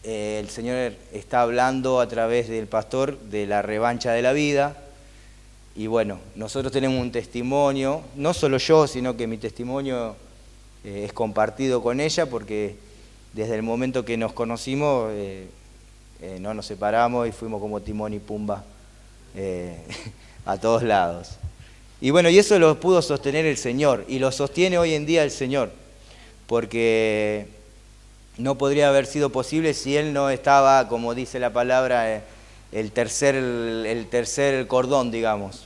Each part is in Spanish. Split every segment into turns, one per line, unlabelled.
el Señor está hablando a través del pastor de la revancha de la vida. Y bueno, nosotros tenemos un testimonio, no solo yo, sino que mi testimonio es compartido con ella, porque desde el momento que nos conocimos no nos separamos y fuimos como Timón y Pumba a todos lados. Y bueno, y eso lo pudo sostener el Señor, y lo sostiene hoy en día el Señor, porque no podría haber sido posible si Él no estaba, como dice la palabra, el tercer cordón, digamos,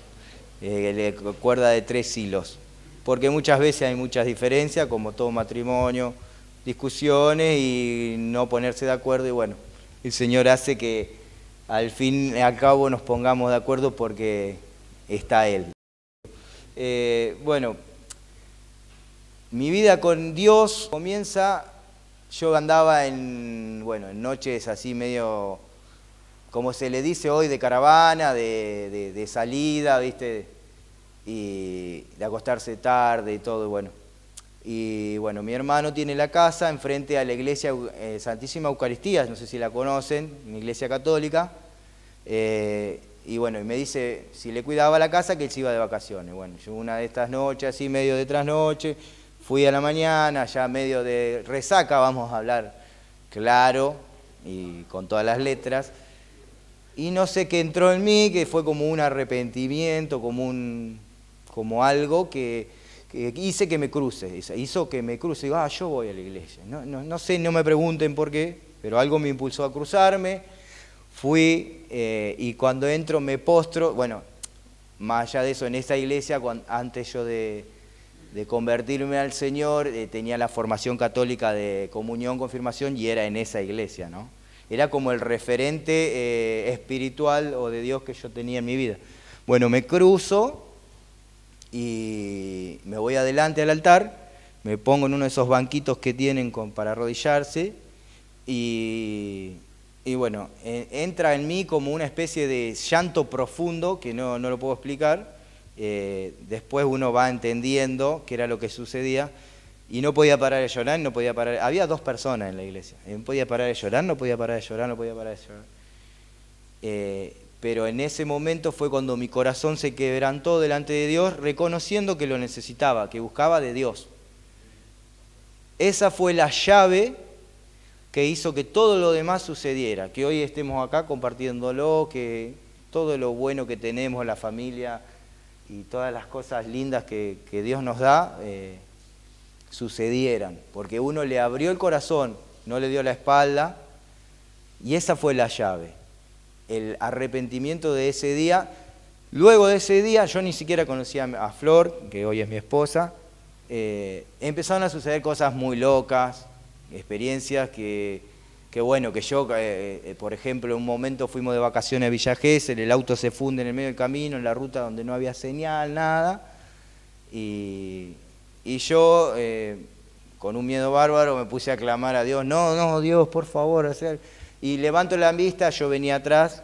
la cuerda de 3 hilos. Porque muchas veces hay muchas diferencias, como todo matrimonio, discusiones y no ponerse de acuerdo, y bueno, el Señor hace que al fin y al cabo nos pongamos de acuerdo porque está Él. Bueno, mi vida con Dios comienza, yo andaba en noches así medio, como se le dice hoy, de caravana, de salida, ¿viste? Y de acostarse tarde y todo, bueno. Y bueno, mi hermano tiene la casa enfrente a la iglesia Santísima Eucaristía, no sé si la conocen, una iglesia católica. Y bueno, y me dice si le cuidaba la casa, que él se iba de vacaciones. Bueno, yo una de estas noches, así medio de trasnoche, fui a la mañana, ya medio de resaca, vamos a hablar claro y con todas las letras. Y no sé qué entró en mí, que fue como un arrepentimiento, como algo que hizo que me cruce. Digo, yo voy a la iglesia. No sé, no me pregunten por qué, pero algo me impulsó a cruzarme. Fui y cuando entro me postro. Bueno, más allá de eso, en esa iglesia, antes yo de convertirme al Señor, tenía la formación católica de comunión, confirmación, y era en esa iglesia, ¿no? Era como el referente espiritual o de Dios que yo tenía en mi vida. Bueno, me cruzo y me voy adelante al altar, me pongo en uno de esos banquitos que tienen para arrodillarse y bueno, entra en mí como una especie de llanto profundo que no lo puedo explicar. Después uno va entendiendo qué era lo que sucedía y no podía parar de llorar, no podía parar. Había 2 personas en la iglesia, no podía parar de llorar, no podía parar de llorar, no podía parar de llorar. Pero en ese momento fue cuando mi corazón se quebrantó delante de Dios, reconociendo que lo necesitaba, que buscaba de Dios. Esa fue la llave que hizo que todo lo demás sucediera, que hoy estemos acá compartiéndolo, que todo lo bueno que tenemos, la familia y todas las cosas lindas que Dios nos da, sucedieran, porque uno le abrió el corazón, no le dio la espalda, y esa fue la llave, el arrepentimiento de ese día. Luego de ese día, yo ni siquiera conocía a Flor, que hoy es mi esposa. Empezaron a suceder cosas muy locas, experiencias que yo, por ejemplo, en un momento fuimos de vacaciones a Villa Gesell, el auto se funde en el medio del camino, en la ruta donde no había señal, nada, y yo, con un miedo bárbaro, me puse a clamar a Dios, no, Dios, por favor, hacer. Y levanto la vista, yo venía atrás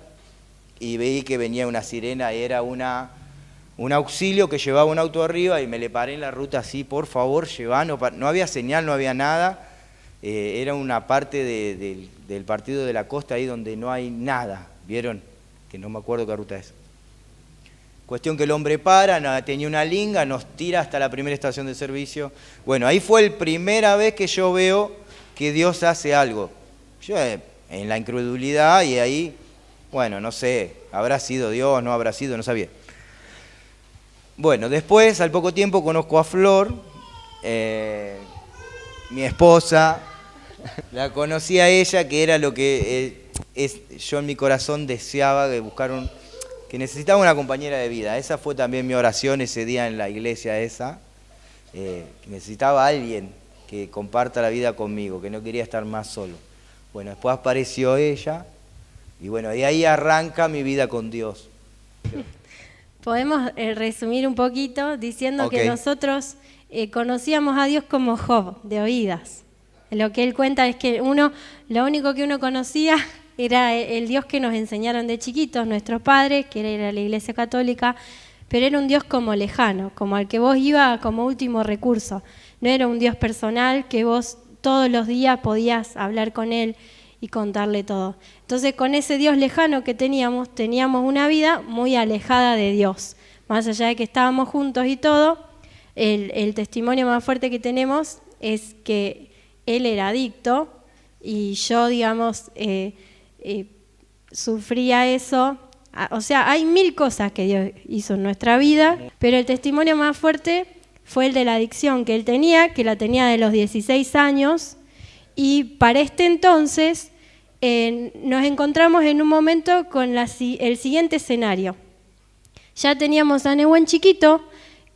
y veí que venía una sirena, y era un auxilio que llevaba un auto arriba, y me le paré en la ruta así, por favor, llevá, no había señal, no había nada. Era una parte del partido de la costa ahí donde no hay nada, ¿vieron? Que no me acuerdo qué ruta es. Cuestión que el hombre para, tenía una linga, nos tira hasta la primera estación de servicio. Bueno, ahí fue la primera vez que yo veo que Dios hace algo. Yo en la incredulidad, y ahí, bueno, no sé, habrá sido Dios, no habrá sido, no sabía. Bueno, después, al poco tiempo, conozco a Flor, mi esposa. La conocí a ella, que era lo que yo en mi corazón deseaba, que necesitaba una compañera de vida. Esa fue también mi oración ese día en la iglesia esa, que necesitaba a alguien que comparta la vida conmigo, que no quería estar más solo. Bueno, después apareció ella, y bueno, de ahí arranca mi vida con Dios.
Podemos resumir un poquito diciendo
Okay.
que nosotros conocíamos a Dios como Job, de oídas. Lo que él cuenta es que lo único que uno conocía era el Dios que nos enseñaron de chiquitos, nuestros padres, que era la Iglesia Católica, pero era un Dios como lejano, como al que vos ibas como último recurso. No era un Dios personal que vos todos los días podías hablar con Él. y contarle todo. Entonces, con ese Dios lejano que teníamos una vida muy alejada de Dios. Más allá de que estábamos juntos y todo, el testimonio más fuerte que tenemos es que él era adicto y yo, digamos, sufría eso. O sea, hay 1000 cosas que Dios hizo en nuestra vida, pero el testimonio más fuerte fue el de la adicción que él tenía, que la tenía de los 16 años, y para este entonces nos encontramos en un momento con el siguiente escenario. Ya teníamos a Nehuen chiquito,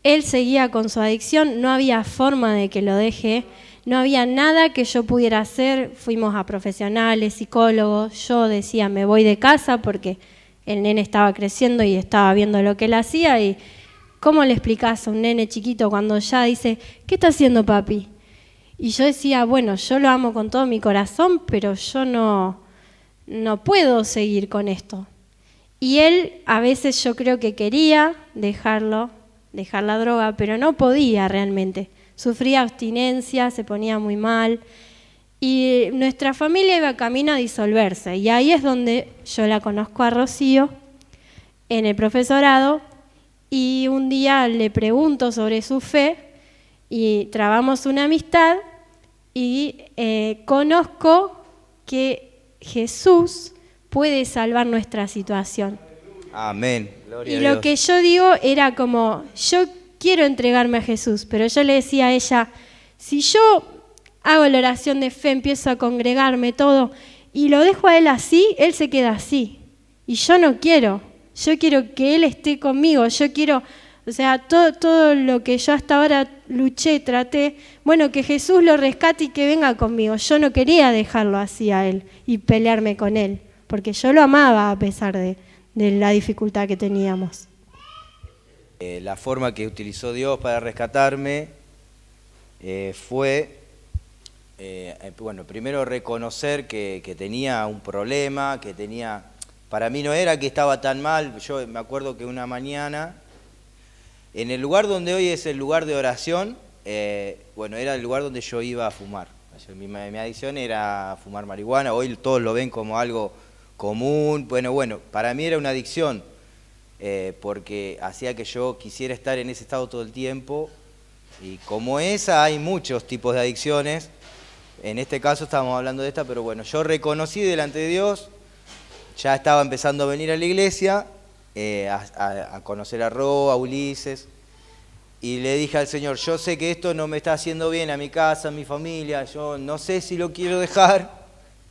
él seguía con su adicción, no había forma de que lo deje, no había nada que yo pudiera hacer, fuimos a profesionales, psicólogos, yo decía me voy de casa porque el nene estaba creciendo y estaba viendo lo que él hacía y ¿cómo le explicás a un nene chiquito cuando ya dice, ¿qué está haciendo papi? Y yo decía, bueno, yo lo amo con todo mi corazón, pero yo no puedo seguir con esto. Y él a veces yo creo que quería dejar la droga, pero no podía realmente. Sufría abstinencia, se ponía muy mal. Y nuestra familia iba camino a disolverse. Y ahí es donde yo la conozco a Rocío, en el profesorado, y un día le pregunto sobre su fe, y trabamos una amistad, y conozco que Jesús puede salvar nuestra situación.
Amén. Gloria
y
a Dios.
lo que yo digo era como, yo quiero entregarme a Jesús, pero yo le decía a ella, si yo hago la oración de fe, empiezo a congregarme todo, y lo dejo a él así, él se queda así. Y yo no quiero, yo quiero que él esté conmigo, yo quiero, o sea, todo lo que yo hasta ahora luché, traté, bueno, que Jesús lo rescate y que venga conmigo. Yo no quería dejarlo así a él y pelearme con él, porque yo lo amaba a pesar de la dificultad que teníamos.
La forma que utilizó Dios para rescatarme fue, bueno, primero reconocer que tenía un problema, que tenía... Para mí no era que estaba tan mal, yo me acuerdo que una mañana, en el lugar donde hoy es el lugar de oración, bueno, era el lugar donde yo iba a fumar. Mi adicción era fumar marihuana, hoy todos lo ven como algo común, bueno, para mí era una adicción, porque hacía que yo quisiera estar en ese estado todo el tiempo, y como esa hay muchos tipos de adicciones, en este caso estábamos hablando de esta, pero bueno, yo reconocí delante de Dios, ya estaba empezando a venir a la iglesia, a conocer a Ro, a Ulises, y le dije al Señor, yo sé que esto no me está haciendo bien a mi casa, a mi familia, yo no sé si lo quiero dejar,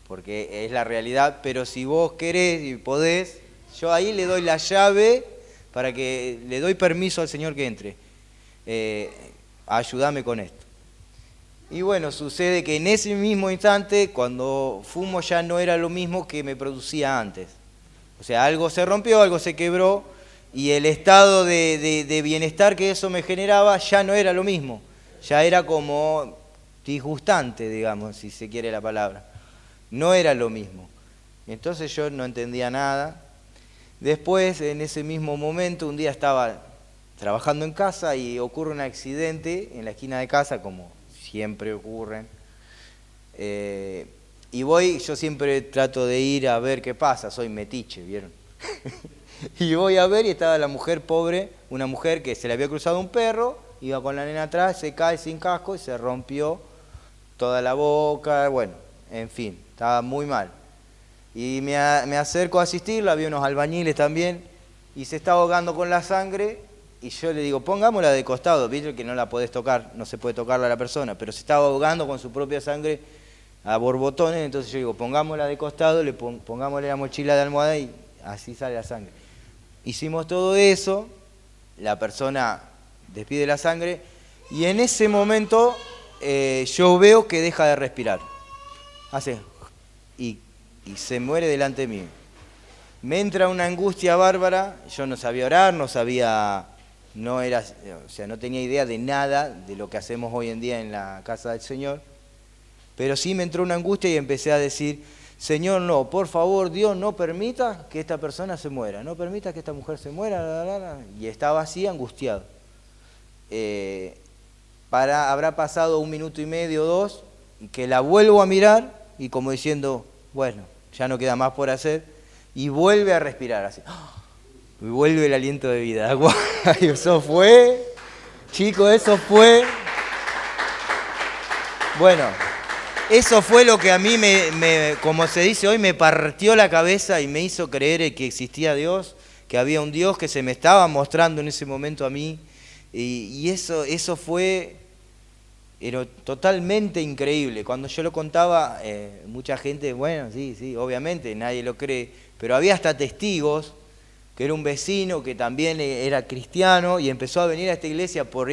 porque es la realidad, pero si vos querés y podés, yo ahí le doy la llave para que le doy permiso al Señor que entre. Ayúdame con esto. Y bueno, sucede que en ese mismo instante, cuando fumo ya no era lo mismo que me producía antes. O sea, algo se rompió, algo se quebró, y el estado de bienestar que eso me generaba ya no era lo mismo. Ya era como disgustante, digamos, si se quiere la palabra. No era lo mismo. Entonces yo no entendía nada. Después, en ese mismo momento, un día estaba trabajando en casa y ocurre un accidente en la esquina de casa, como siempre ocurren. Y yo siempre trato de ir a ver qué pasa, soy metiche, ¿vieron? Y voy a ver y estaba la mujer pobre, una mujer que se le había cruzado un perro, iba con la nena atrás, se cae sin casco y se rompió toda la boca, bueno, en fin, estaba muy mal. Y me acerco a asistirla, había unos albañiles también, y se está ahogando con la sangre, y yo le digo, pongámosla de costado, viste que no la podés tocar, no se puede tocarla a la persona, pero se estaba ahogando con su propia sangre a borbotones, entonces yo digo, pongámosla de costado, pongámosle la mochila de almohada y así sale la sangre. Hicimos todo eso, la persona despide la sangre, y en ese momento yo veo que deja de respirar. Hace y se muere delante mío. Me entra una angustia bárbara, yo no sabía orar, no tenía idea de nada de lo que hacemos hoy en día en la casa del Señor, pero sí me entró una angustia y empecé a decir, Señor, no, por favor, Dios, no permita que esta persona se muera, no permita que esta mujer se muera, y estaba así angustiado. Habrá pasado 1 minuto y medio, 2, y que la vuelvo a mirar, y como diciendo, bueno, ya no queda más por hacer, y vuelve a respirar así. Y vuelve el aliento de vida. Eso fue, chicos, eso fue. Bueno, eso fue lo que a mí como se dice hoy, me partió la cabeza y me hizo creer que existía Dios, que había un Dios que se me estaba mostrando en ese momento a mí. Y eso fue totalmente increíble. Cuando yo lo contaba, mucha gente, bueno, sí, obviamente, nadie lo cree, pero había hasta testigos, que era un vecino que también era cristiano y empezó a venir a esta iglesia por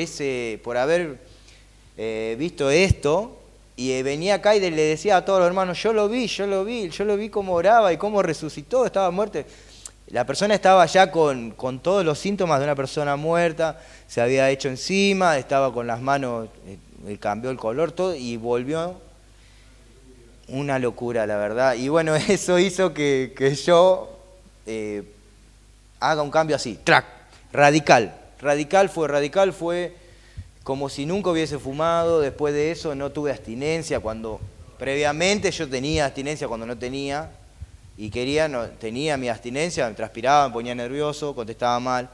haber visto esto, y venía acá y le decía a todos los hermanos, yo lo vi cómo oraba y cómo resucitó, estaba muerto. La persona estaba ya con todos los síntomas de una persona muerta, se había hecho encima, estaba con las manos, cambió el color, todo, y volvió una locura, la verdad. Y bueno, eso hizo que yo haga un cambio así, ¡trac! Radical fue como si nunca hubiese fumado. Después de eso no tuve abstinencia, cuando previamente yo tenía abstinencia cuando no tenía, y tenía mi abstinencia, me transpiraba, me ponía nervioso, contestaba mal,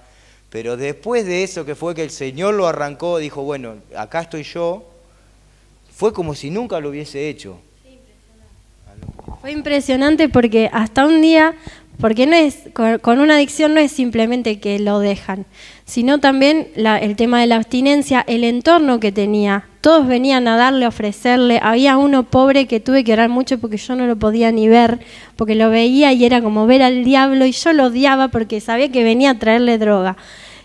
pero después de eso, que fue que el Señor lo arrancó, dijo, bueno, acá estoy yo, fue como si nunca lo hubiese hecho.
Fue impresionante porque hasta un día, porque no es con una adicción no es simplemente que lo dejan, sino también el tema de la abstinencia, el entorno que tenía. Todos venían a darle, a ofrecerle. Había uno pobre que tuve que orar mucho porque yo no lo podía ni ver, porque lo veía y era como ver al diablo, y yo lo odiaba porque sabía que venía a traerle droga.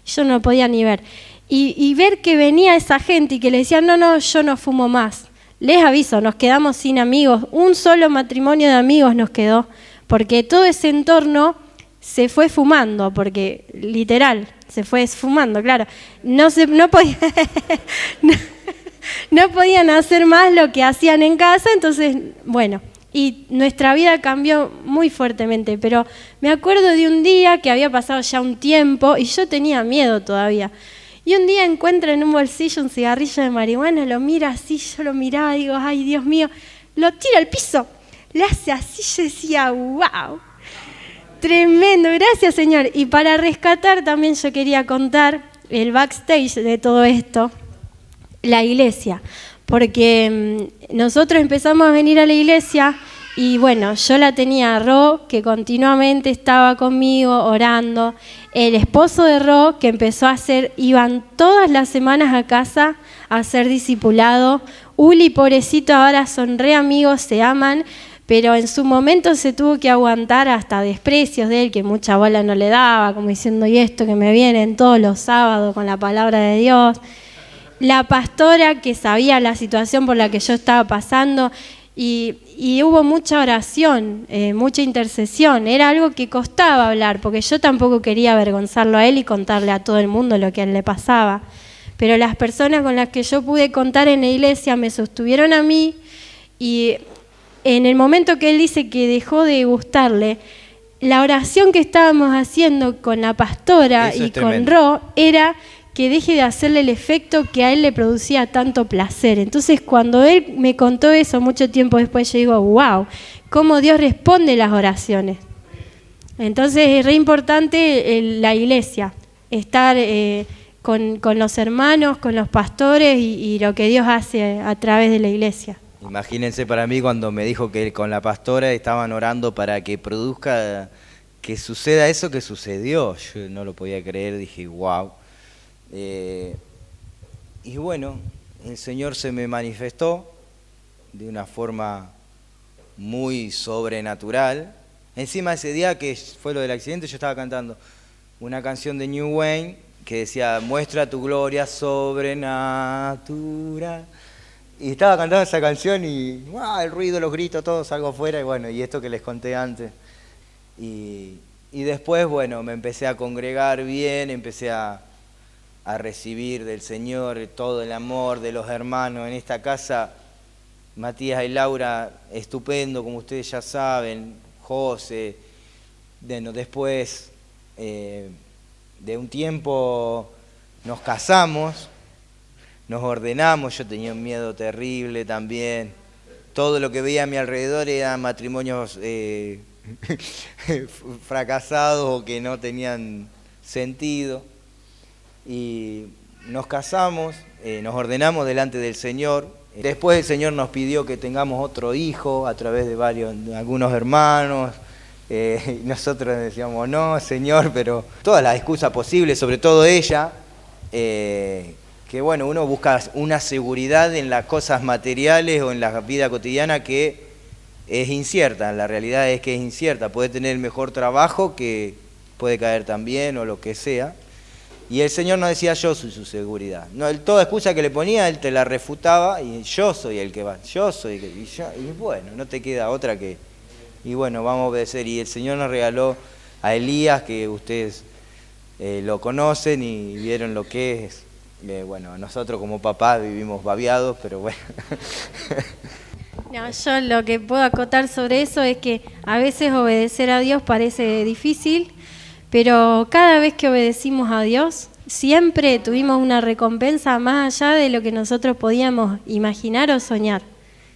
Yo no lo podía ni ver. Y ver que venía esa gente y que le decían, no, yo no fumo más. Les aviso, nos quedamos sin amigos. Un solo matrimonio de amigos nos quedó, porque todo ese entorno se fue fumando, porque literal, se fue esfumando, claro. No podían hacer más lo que hacían en casa, entonces, bueno, y nuestra vida cambió muy fuertemente, pero me acuerdo de un día que había pasado ya un tiempo y yo tenía miedo todavía. Y un día encuentra en un bolsillo un cigarrillo de marihuana, lo mira así, yo lo miraba y digo, ay, Dios mío, lo tira al piso, le hace así, yo decía, wow, tremendo, gracias Señor. Y para rescatar también yo quería contar el backstage de todo esto, la iglesia, porque nosotros empezamos a venir a la iglesia y bueno, yo la tenía a Ro, que continuamente estaba conmigo orando, el esposo de Ro, que empezó a iban todas las semanas a casa a ser discipulado. Uli, pobrecito, ahora son re amigos, se aman, pero en su momento se tuvo que aguantar hasta desprecios de él, que mucha bola no le daba, como diciendo, y esto que me vienen todos los sábados con la palabra de Dios. La pastora, que sabía la situación por la que yo estaba pasando, y hubo mucha oración, mucha intercesión. Era algo que costaba hablar, porque yo tampoco quería avergonzarlo a él y contarle a todo el mundo lo que a él le pasaba. Pero las personas con las que yo pude contar en la iglesia me sostuvieron a mí, y en el momento que él dice que dejó de gustarle, la oración que estábamos haciendo con la pastora y con Ro era que deje de hacerle el efecto que a él le producía tanto placer. Entonces, cuando él me contó eso mucho tiempo después, yo digo, wow, cómo Dios responde las oraciones. Entonces, es re importante la iglesia, estar con los hermanos, con los pastores y lo que Dios hace a través de la iglesia.
Imagínense para mí cuando me dijo que con la pastora estaban orando para que produzca, que suceda eso que sucedió. Yo no lo podía creer, dije, wow. Y bueno, el Señor se me manifestó de una forma muy sobrenatural. Encima ese día que fue lo del accidente, yo estaba cantando una canción de New Wayne que decía, muestra tu gloria sobrenatural. Y estaba cantando esa canción y el ruido, los gritos, todo salgo afuera, y bueno, y esto que les conté antes. Y después, bueno, me empecé a congregar bien, empecé a recibir del Señor todo el amor de los hermanos en esta casa. Matías y Laura, estupendo, como ustedes ya saben, José. Bueno, después de un tiempo nos casamos, nos ordenamos, yo tenía un miedo terrible también. todo lo que veía a mi alrededor eran matrimonios fracasados o que no tenían sentido. Y nos casamos, nos ordenamos delante del Señor. Después el Señor nos pidió que tengamos otro hijo a través de algunos hermanos. Nosotros decíamos, no, Señor, pero todas las excusas posibles, sobre todo ella, que bueno, uno busca una seguridad en las cosas materiales o en la vida cotidiana que es incierta. La realidad es que es incierta. Puede tener el mejor trabajo que puede caer también o lo que sea. Y el Señor nos decía, yo soy su seguridad. No, toda excusa que le ponía, Él te la refutaba y yo soy el que va. Yo soy el que... Y bueno, no te queda otra que... Y bueno, vamos a obedecer. Y el Señor nos regaló a Elías, que ustedes lo conocen y vieron lo que es. Bueno, nosotros como papás vivimos babiados, pero bueno.
No, yo lo que puedo acotar sobre eso es que a veces obedecer a Dios parece difícil, pero cada vez que obedecimos a Dios, siempre tuvimos una recompensa más allá de lo que nosotros podíamos imaginar o soñar.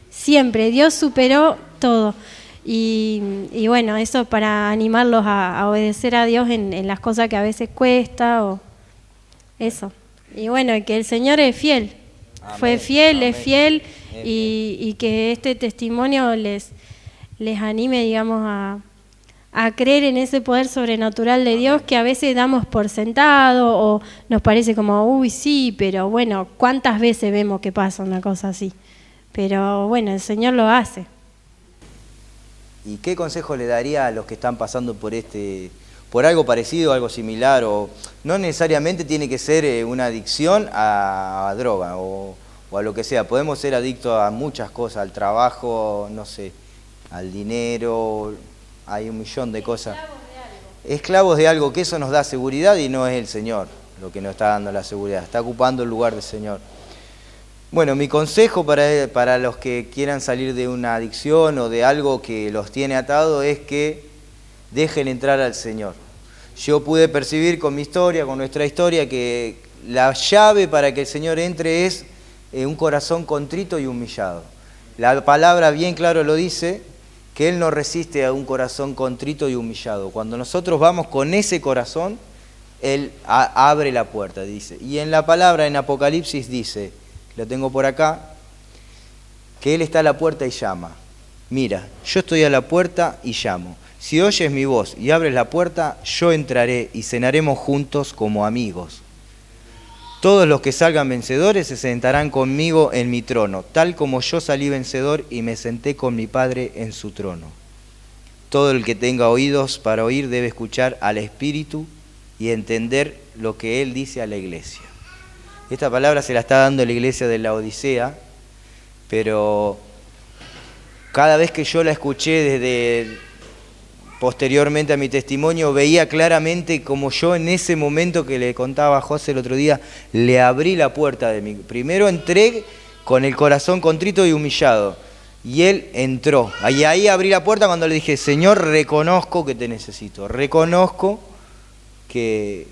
Siempre, Dios superó todo. Y bueno, eso para animarlos a obedecer a Dios en las cosas que a veces cuesta o eso. Y bueno, que el Señor es fiel. Amén. Fue fiel, amén. Es fiel y que este testimonio les anime, digamos, a creer en ese poder sobrenatural de Dios que a veces damos por sentado o nos parece como, uy, sí, pero bueno, ¿cuántas veces vemos que pasa una cosa así? Pero bueno, el Señor lo hace.
¿Y qué consejo le daría a los que están pasando por algo parecido, algo similar? O no necesariamente tiene que ser una adicción a droga o a lo que sea. Podemos ser adictos a muchas cosas, al trabajo, no sé, al dinero, hay un millón de cosas. Esclavos de algo, que eso nos da seguridad y no es el Señor lo que nos está dando la seguridad, está ocupando el lugar del Señor. Bueno, mi consejo para los que quieran salir de una adicción o de algo que los tiene atado es que dejen entrar al Señor. Yo pude percibir con mi historia, con nuestra historia, que la llave para que el Señor entre es un corazón contrito y humillado. La palabra bien claro lo dice, que Él no resiste a un corazón contrito y humillado. Cuando nosotros vamos con ese corazón, Él abre la puerta, dice. Y en la palabra, en Apocalipsis dice, lo tengo por acá, que Él está a la puerta y llama. Mira, yo estoy a la puerta y llamo. Si oyes mi voz y abres la puerta, yo entraré y cenaremos juntos como amigos. Todos los que salgan vencedores se sentarán conmigo en mi trono, tal como yo salí vencedor y me senté con mi Padre en su trono. Todo el que tenga oídos para oír debe escuchar al Espíritu y entender lo que Él dice a la iglesia. Esta palabra se la está dando la iglesia de la Odisea, pero cada vez que yo la escuché posteriormente a mi testimonio, veía claramente como yo en ese momento que le contaba a José el otro día, le abrí la puerta de mí. Primero entré con el corazón contrito y humillado, y Él entró. Y ahí abrí la puerta cuando le dije, Señor, reconozco que te necesito, reconozco que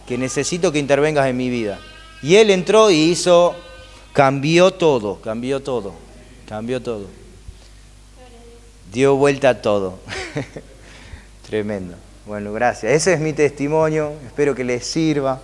necesito que intervengas en mi vida. Y Él entró y cambió todo. Dio vuelta a todo. Tremendo. Bueno, gracias. Ese es mi testimonio. Espero que les sirva.